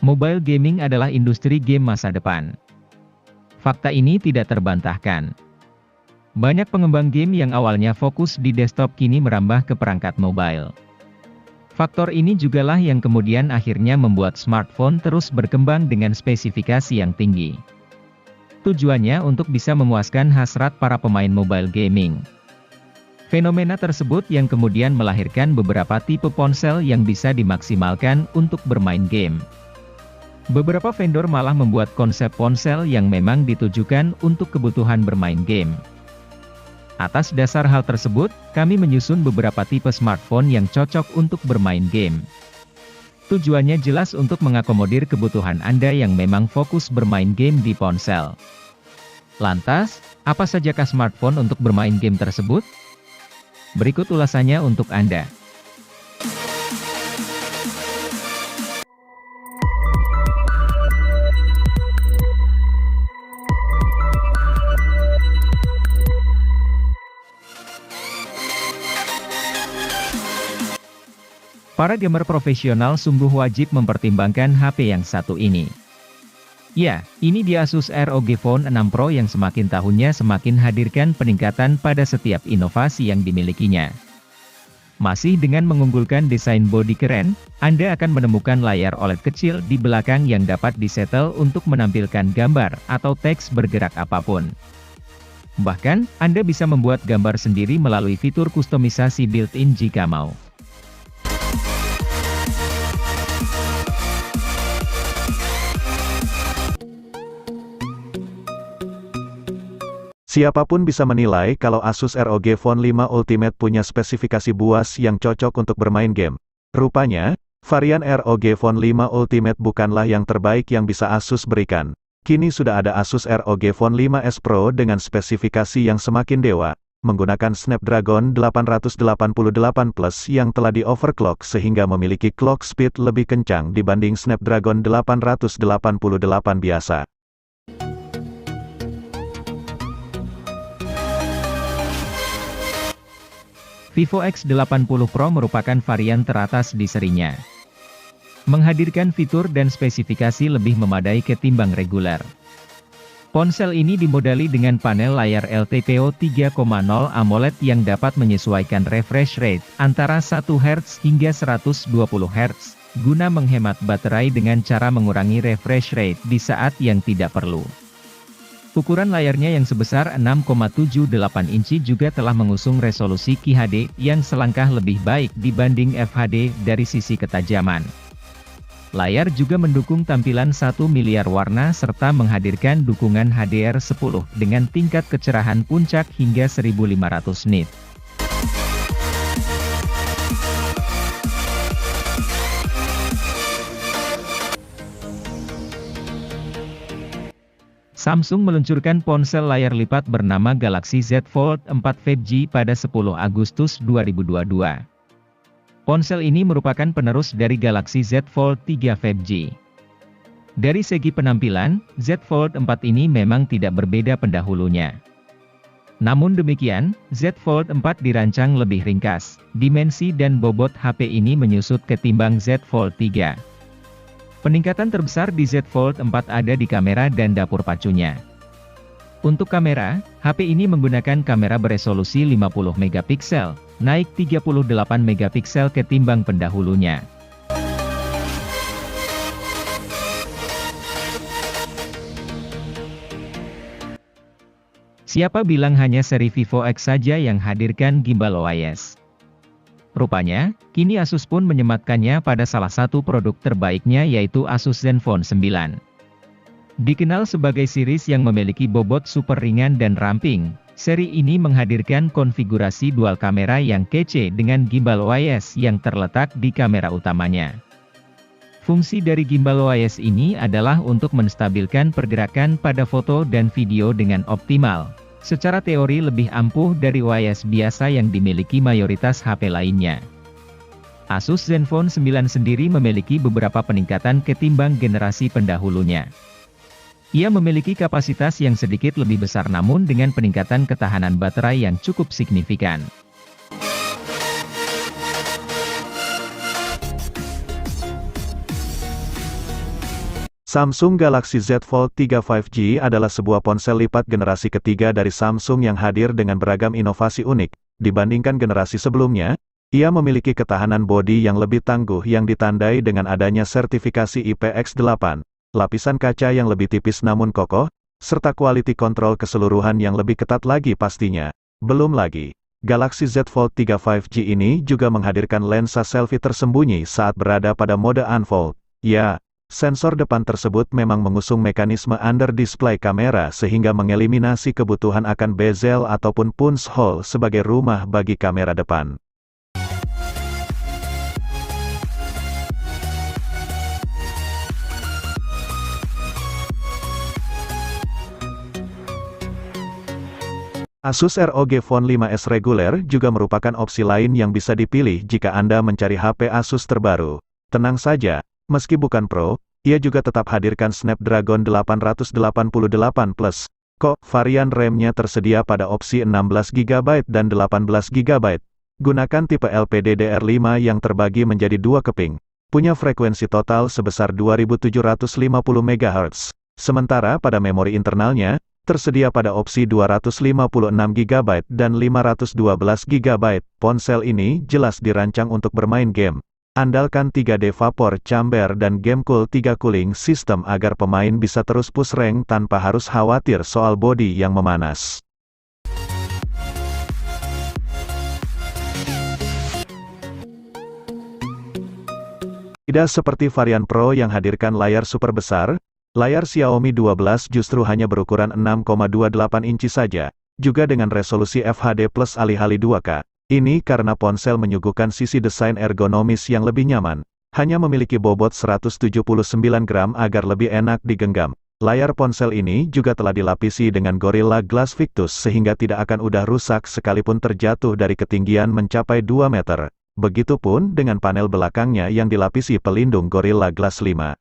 Mobile gaming adalah industri game masa depan. Fakta ini tidak terbantahkan. Banyak pengembang game yang awalnya fokus di desktop kini merambah ke perangkat mobile. Faktor ini jugalah yang kemudian akhirnya membuat smartphone terus berkembang dengan spesifikasi yang tinggi. Tujuannya untuk bisa memuaskan hasrat para pemain mobile gaming. Fenomena tersebut yang kemudian melahirkan beberapa tipe ponsel yang bisa dimaksimalkan untuk bermain game. Beberapa vendor malah membuat konsep ponsel yang memang ditujukan untuk kebutuhan bermain game. Atas dasar hal tersebut, kami menyusun beberapa tipe smartphone yang cocok untuk bermain game. Tujuannya jelas untuk mengakomodir kebutuhan Anda yang memang fokus bermain game di ponsel. Lantas, apa sajakah smartphone untuk bermain game tersebut? Berikut ulasannya untuk Anda. Para gamer profesional sungguh wajib mempertimbangkan HP yang satu ini. Ya, ini dia Asus ROG Phone 6 Pro yang semakin tahunnya semakin hadirkan peningkatan pada setiap inovasi yang dimilikinya. Masih dengan mengunggulkan desain bodi keren, Anda akan menemukan layar OLED kecil di belakang yang dapat disetel untuk menampilkan gambar atau teks bergerak apapun. Bahkan, Anda bisa membuat gambar sendiri melalui fitur kustomisasi built-in jika mau. Siapapun bisa menilai kalau Asus ROG Phone 5 Ultimate punya spesifikasi buas yang cocok untuk bermain game. Rupanya, varian ROG Phone 5 Ultimate bukanlah yang terbaik yang bisa Asus berikan. Kini sudah ada Asus ROG Phone 5s Pro dengan spesifikasi yang semakin dewa, menggunakan Snapdragon 888 Plus yang telah di-overclock sehingga memiliki clock speed lebih kencang dibanding Snapdragon 888 biasa. Vivo X80 Pro merupakan varian teratas di serinya. Menghadirkan fitur dan spesifikasi lebih memadai ketimbang reguler. Ponsel ini dimodali dengan panel layar LTPO 3.0 AMOLED yang dapat menyesuaikan refresh rate antara 1 Hz hingga 120 Hz, guna menghemat baterai dengan cara mengurangi refresh rate di saat yang tidak perlu. Ukuran layarnya yang sebesar 6,78 inci juga telah mengusung resolusi QHD yang selangkah lebih baik dibanding FHD dari sisi ketajaman. Layar juga mendukung tampilan 1 miliar warna serta menghadirkan dukungan HDR10 dengan tingkat kecerahan puncak hingga 1500 nit. Samsung meluncurkan ponsel layar lipat bernama Galaxy Z Fold 4 5G pada 10 Agustus 2022. Ponsel ini merupakan penerus dari Galaxy Z Fold 3 5G. Dari segi penampilan, Z Fold 4 ini memang tidak berbeda pendahulunya. Namun demikian, Z Fold 4 dirancang lebih ringkas, dimensi dan bobot HP ini menyusut ketimbang Z Fold 3. Peningkatan terbesar di Z Fold 4 ada di kamera dan dapur pacunya. Untuk kamera, HP ini menggunakan kamera beresolusi 50 megapiksel, naik 38 megapiksel ketimbang pendahulunya. Siapa bilang hanya seri Vivo X saja yang hadirkan gimbal OIS? Rupanya, kini Asus pun menyematkannya pada salah satu produk terbaiknya yaitu Asus Zenfone 9. Dikenal sebagai series yang memiliki bobot super ringan dan ramping, seri ini menghadirkan konfigurasi dual kamera yang kece dengan gimbal OIS yang terletak di kamera utamanya. Fungsi dari gimbal OIS ini adalah untuk menstabilkan pergerakan pada foto dan video dengan optimal. Secara teori lebih ampuh dari OIS biasa yang dimiliki mayoritas HP lainnya. Asus Zenfone 9 sendiri memiliki beberapa peningkatan ketimbang generasi pendahulunya. Ia memiliki kapasitas yang sedikit lebih besar namun dengan peningkatan ketahanan baterai yang cukup signifikan. Samsung Galaxy Z Fold 3 5G adalah sebuah ponsel lipat generasi ketiga dari Samsung yang hadir dengan beragam inovasi unik. Dibandingkan generasi sebelumnya, ia memiliki ketahanan bodi yang lebih tangguh yang ditandai dengan adanya sertifikasi IPX8, lapisan kaca yang lebih tipis namun kokoh, serta quality control keseluruhan yang lebih ketat lagi pastinya. Belum lagi, Galaxy Z Fold 3 5G ini juga menghadirkan lensa selfie tersembunyi saat berada pada mode unfold. Ya, sensor depan tersebut memang mengusung mekanisme under-display kamera sehingga mengeliminasi kebutuhan akan bezel ataupun punch hole sebagai rumah bagi kamera depan. Asus ROG Phone 5s reguler juga merupakan opsi lain yang bisa dipilih jika Anda mencari HP Asus terbaru. Tenang saja, meski bukan Pro, ia juga tetap hadirkan Snapdragon 888 Plus. Varian RAM-nya tersedia pada opsi 16GB dan 18GB. Gunakan tipe LPDDR5 yang terbagi menjadi dua keping. Punya frekuensi total sebesar 2750 MHz. Sementara pada memori internalnya, tersedia pada opsi 256GB dan 512GB. Ponsel ini jelas dirancang untuk bermain game. Andalkan 3D Vapor Chamber dan Game Cool 3 Cooling System agar pemain bisa terus push rank tanpa harus khawatir soal bodi yang memanas. Tidak seperti varian Pro yang hadirkan layar super besar, layar Xiaomi 12 justru hanya berukuran 6,28 inci saja, juga dengan resolusi FHD+ alih-alih 2K. Ini karena ponsel menyuguhkan sisi desain ergonomis yang lebih nyaman, hanya memiliki bobot 179 gram agar lebih enak digenggam. Layar ponsel ini juga telah dilapisi dengan Gorilla Glass Victus sehingga tidak akan mudah rusak sekalipun terjatuh dari ketinggian mencapai 2 meter. Begitupun dengan panel belakangnya yang dilapisi pelindung Gorilla Glass 5.